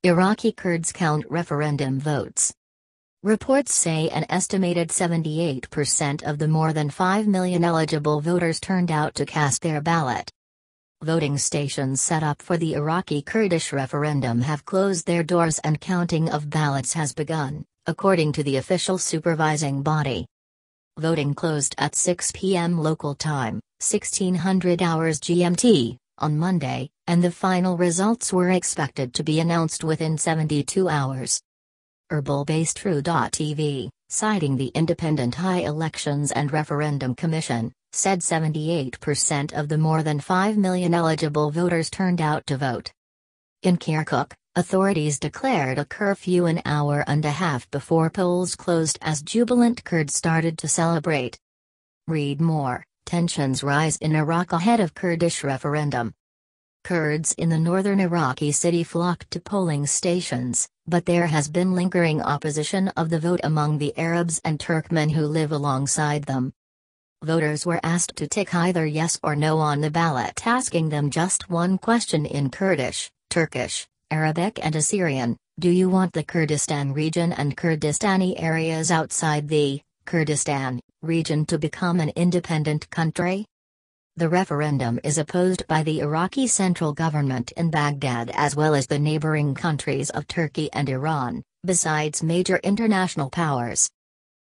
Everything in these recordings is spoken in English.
Iraqi Kurds count referendum votes. Reports say an estimated 78% of the more than 5 million eligible voters turned out to cast their ballot. Voting stations set up for the Iraqi Kurdish referendum have closed their doors and counting of ballots has begun, according to the official supervising body. Voting closed at 6 p.m. local time, 1600 hours GMT, on Monday, and the final results were expected to be announced within 72 hours. Erbil-based True.tv, citing the Independent High Elections and Referendum Commission, said 78% of the more than 5 million eligible voters turned out to vote. In Kirkuk, authorities declared a curfew an hour and a half before polls closed as jubilant Kurds started to celebrate. Read more. Tensions rise in Iraq ahead of Kurdish referendum. Kurds in the northern Iraqi city flocked to polling stations, but there has been lingering opposition of the vote among the Arabs and Turkmen who live alongside them. Voters were asked to tick either yes or no on the ballot, asking them just one question in Kurdish, Turkish, Arabic and Assyrian: do you want the Kurdistan region and Kurdistani areas outside the Kurdistan region to become an independent country? The referendum is opposed by the Iraqi central government in Baghdad as well as the neighboring countries of Turkey and Iran, besides major international powers.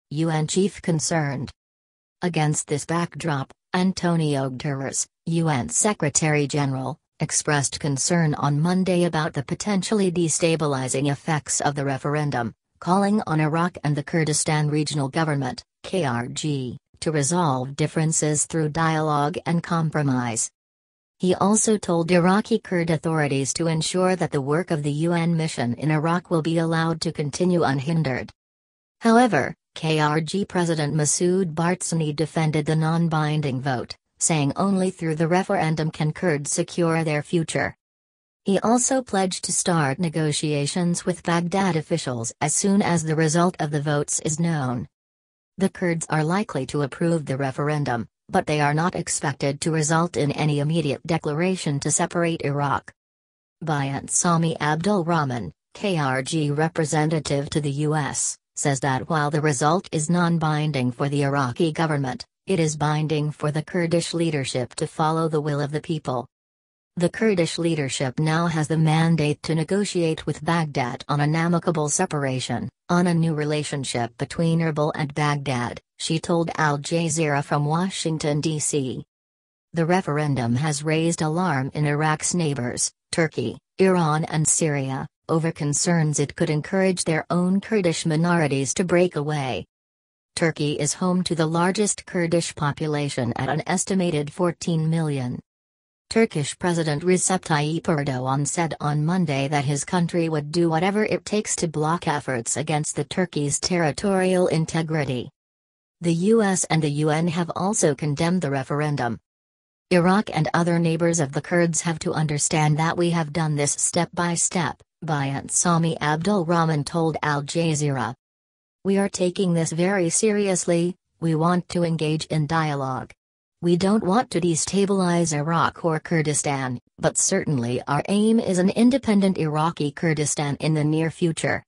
UN chief concerned. Against this backdrop, Antonio Guterres, UN Secretary-General, expressed concern on Monday about the potentially destabilizing effects of the referendum, calling on Iraq and the Kurdistan Regional Government, KRG, to resolve differences through dialogue and compromise. He also told Iraqi Kurd authorities to ensure that the work of the UN mission in Iraq will be allowed to continue unhindered. However, KRG President Masoud Barzani defended the non-binding vote, saying only through the referendum can Kurds secure their future. He also pledged to start negotiations with Baghdad officials as soon as the result of the votes is known. The Kurds are likely to approve the referendum, but they are not expected to result in any immediate declaration to separate Iraq. Bayant Sami Abdul Rahman, KRG representative to the U.S., says that while the result is non-binding for the Iraqi government, it is binding for the Kurdish leadership to follow the will of the people. The Kurdish leadership now has the mandate to negotiate with Baghdad on an amicable separation, on a new relationship between Erbil and Baghdad, she told Al Jazeera from Washington, D.C. The referendum has raised alarm in Iraq's neighbors, Turkey, Iran and Syria, over concerns it could encourage their own Kurdish minorities to break away. Turkey is home to the largest Kurdish population at an estimated 14 million. Turkish President Recep Tayyip Erdogan said on Monday that his country would do whatever it takes to block efforts against the Turkey's territorial integrity. The US and the UN have also condemned the referendum. Iraq and other neighbors of the Kurds have to understand that we have done this step by step, Bayant Sami Abdul Rahman told Al Jazeera. We are taking this very seriously, we want to engage in dialogue. We don't want to destabilize Iraq or Kurdistan, but certainly our aim is an independent Iraqi Kurdistan in the near future.